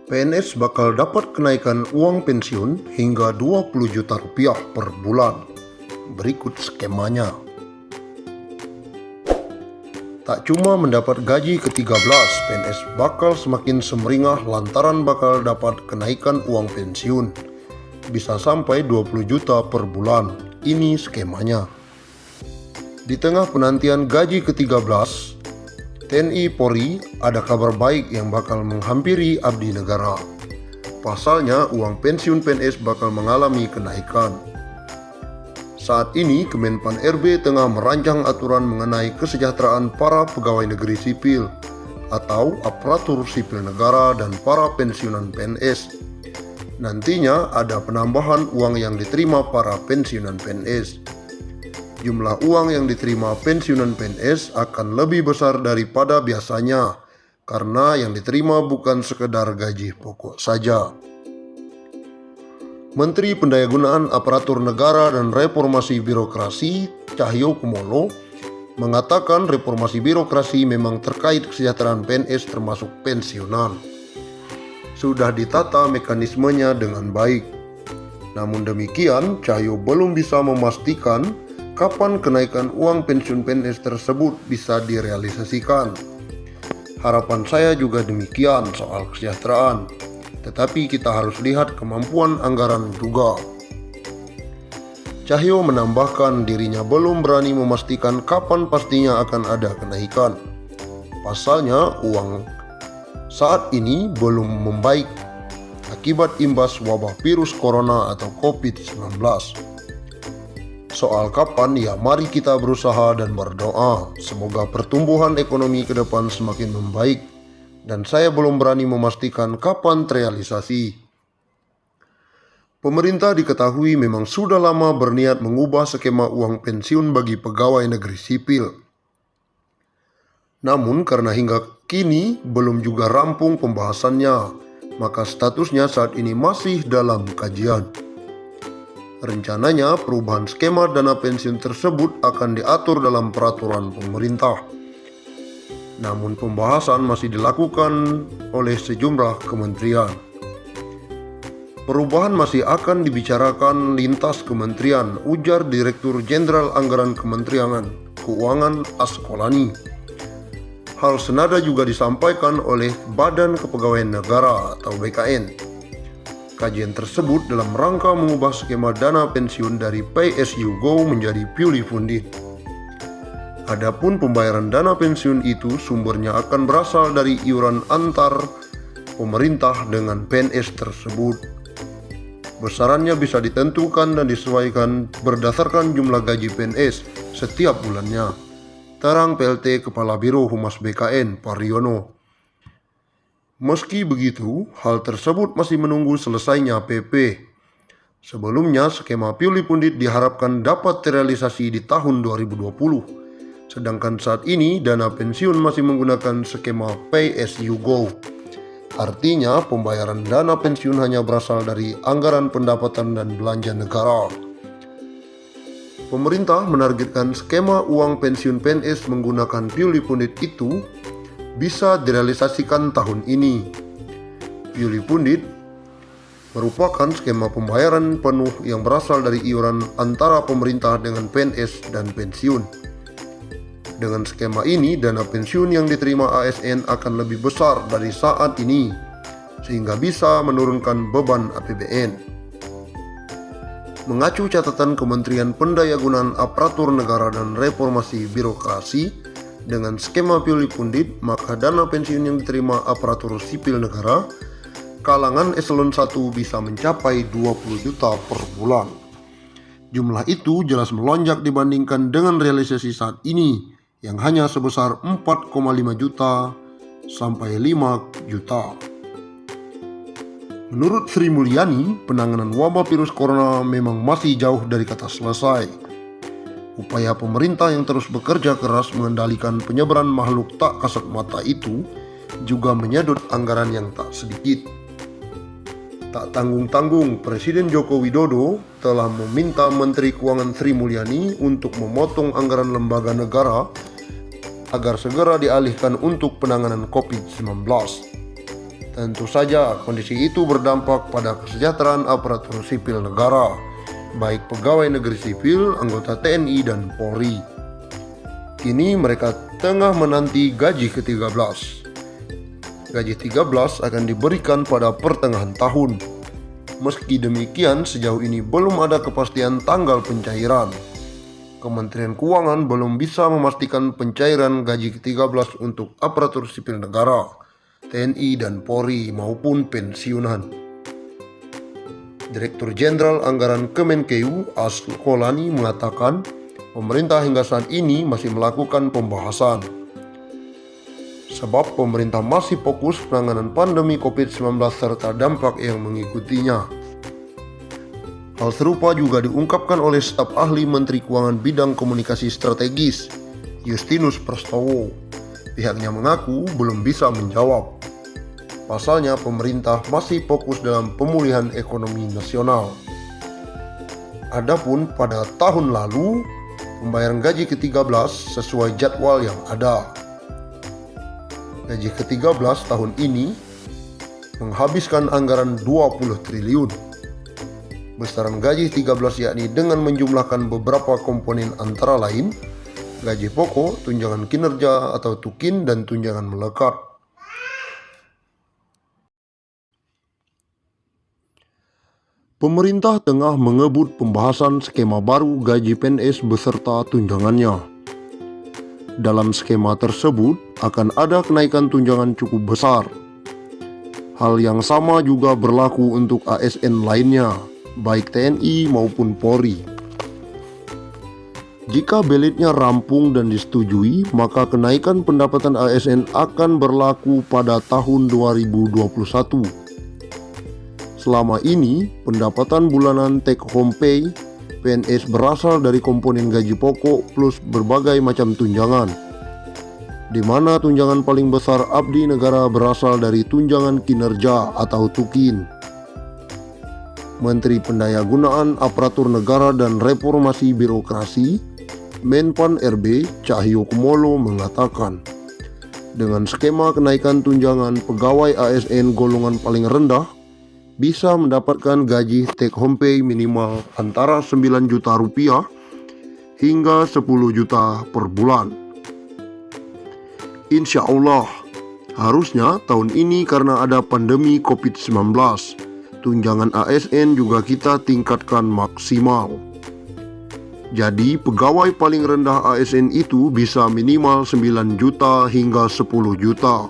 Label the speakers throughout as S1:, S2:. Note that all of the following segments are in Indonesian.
S1: PNS bakal dapat kenaikan uang pensiun hingga 20 juta rupiah per bulan. Berikut skemanya. Tak cuma mendapat gaji ke-13, PNS bakal semakin semeringah lantaran bakal dapat kenaikan uang pensiun. Bisa sampai 20 juta per bulan. Ini skemanya. Di tengah penantian gaji ke-13, TNI Polri ada kabar baik yang bakal menghampiri abdi negara. Pasalnya, uang pensiun PNS bakal mengalami kenaikan. Saat ini, Kemenpan RB tengah merancang aturan mengenai kesejahteraan para pegawai negeri sipil atau aparatur sipil negara dan para pensiunan PNS. Nantinya ada penambahan uang yang diterima para pensiunan PNS. Jumlah uang yang diterima pensiunan PNS akan lebih besar daripada biasanya karena yang diterima bukan sekedar gaji pokok saja. Menteri Pendayagunaan Aparatur Negara dan Reformasi Birokrasi Cahyokumolo mengatakan reformasi birokrasi memang terkait kesejahteraan PNS termasuk pensiunan. Sudah ditata mekanismenya dengan baik. Namun demikian, Cahyo belum bisa memastikan kapan kenaikan uang pensiun PNS tersebut bisa direalisasikan. Harapan saya juga demikian soal kesejahteraan, tetapi kita harus lihat kemampuan anggaran juga. Cahyo menambahkan dirinya belum berani memastikan kapan pastinya akan ada kenaikan. Pasalnya uang saat ini belum membaik akibat imbas wabah virus corona atau COVID-19. Soal kapan, ya mari kita berusaha dan berdoa. Semoga pertumbuhan ekonomi ke depan semakin membaik. Dan saya belum berani memastikan kapan terrealisasi. Pemerintah diketahui memang sudah lama berniat mengubah skema uang pensiun bagi pegawai negeri sipil. Namun karena hingga kini belum juga rampung pembahasannya, maka statusnya saat ini masih dalam kajian. Rencananya perubahan skema dana pensiun tersebut akan diatur dalam peraturan pemerintah. Namun pembahasan masih dilakukan oleh sejumlah kementerian. Perubahan masih akan dibicarakan lintas kementerian, ujar Direktur Jenderal Anggaran Kementerian Keuangan Askolani. Hal senada juga disampaikan oleh Badan Kepegawaian Negara atau BKN. Kajian tersebut dalam rangka mengubah skema dana pensiun dari Pay as you go menjadi purely funded. Adapun pembayaran dana pensiun itu sumbernya akan berasal dari iuran antar pemerintah dengan PNS tersebut. Besarannya bisa ditentukan dan disesuaikan berdasarkan jumlah gaji PNS setiap bulannya. Terang PLT Kepala Biro Humas BKN Pariono. Meski begitu, hal tersebut masih menunggu selesainya PP. Sebelumnya, skema purely funded diharapkan dapat terrealisasi di tahun 2020. Sedangkan saat ini, dana pensiun masih menggunakan skema Pay as you go. Artinya, pembayaran dana pensiun hanya berasal dari anggaran pendapatan dan belanja negara. Pemerintah menargetkan skema uang pensiun PNS menggunakan purely funded itu bisa direalisasikan tahun ini. Purely funded merupakan skema pembayaran penuh yang berasal dari iuran antara pemerintah dengan PNS dan pensiun. Dengan skema ini, dana pensiun yang diterima ASN akan lebih besar dari saat ini, sehingga bisa menurunkan beban APBN. Mengacu catatan Kementerian Pendayagunaan Aparatur Negara dan Reformasi Birokrasi, dengan skema purely funded, maka dana pensiun yang diterima aparatur sipil negara kalangan eselon 1 bisa mencapai 20 juta per bulan. Jumlah itu jelas melonjak dibandingkan dengan realisasi saat ini yang hanya sebesar 4,5 juta sampai 5 juta. Menurut Sri Mulyani, penanganan wabah virus corona memang masih jauh dari kata selesai. Upaya pemerintah yang terus bekerja keras mengendalikan penyebaran makhluk tak kasat mata itu juga menyedot anggaran yang tak sedikit. Tak tanggung-tanggung, Presiden Joko Widodo telah meminta Menteri Keuangan Sri Mulyani untuk memotong anggaran lembaga negara agar segera dialihkan untuk penanganan COVID-19. Tentu saja kondisi itu berdampak pada kesejahteraan aparatur sipil negara, baik pegawai negeri sipil, anggota TNI, dan Polri. Kini mereka tengah menanti gaji ke-13. Gaji 13 akan diberikan pada pertengahan tahun. Meski demikian, sejauh ini belum ada kepastian tanggal pencairan. Kementerian Keuangan belum bisa memastikan pencairan gaji ke-13 untuk aparatur sipil negara, TNI dan Polri maupun pensiunan. Direktur Jenderal Anggaran Kemenkeu Askolani mengatakan pemerintah hingga saat ini masih melakukan pembahasan. Sebab pemerintah masih fokus penanganan pandemi COVID-19 serta dampak yang mengikutinya. Hal serupa juga diungkapkan oleh staf ahli Menteri Keuangan bidang komunikasi strategis, Justinus Prastowo. Pihaknya mengaku belum bisa menjawab. Pasalnya pemerintah masih fokus dalam pemulihan ekonomi nasional. Adapun pada tahun lalu, pembayaran gaji ke-13 sesuai jadwal yang ada. Gaji ke-13 tahun ini menghabiskan anggaran 20 triliun. Besaran gaji 13 yakni dengan menjumlahkan beberapa komponen antara lain gaji pokok, tunjangan kinerja atau tukin, dan tunjangan melekat. Pemerintah tengah mengebut pembahasan skema baru gaji PNS beserta tunjangannya. Dalam skema tersebut akan ada kenaikan tunjangan cukup besar. Hal yang sama juga berlaku untuk ASN lainnya, baik TNI maupun Polri. Jika belitnya rampung dan disetujui, maka kenaikan pendapatan ASN akan berlaku pada tahun 2021. Selama ini, pendapatan bulanan take home pay PNS berasal dari komponen gaji pokok plus berbagai macam tunjangan, di mana tunjangan paling besar abdi negara berasal dari tunjangan kinerja atau tukin. Menteri Pendayagunaan Aparatur Negara dan Reformasi Birokrasi, Menpan RB Cahyokumolo mengatakan, dengan skema kenaikan tunjangan pegawai ASN golongan paling rendah bisa mendapatkan gaji take home pay minimal antara 9 juta rupiah hingga 10 juta per bulan. Insya Allah, harusnya tahun ini karena ada pandemi COVID-19, tunjangan ASN juga kita tingkatkan maksimal. Jadi pegawai paling rendah ASN itu bisa minimal 9 juta hingga 10 juta,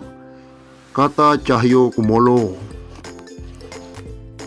S1: kata Cahyokumolo.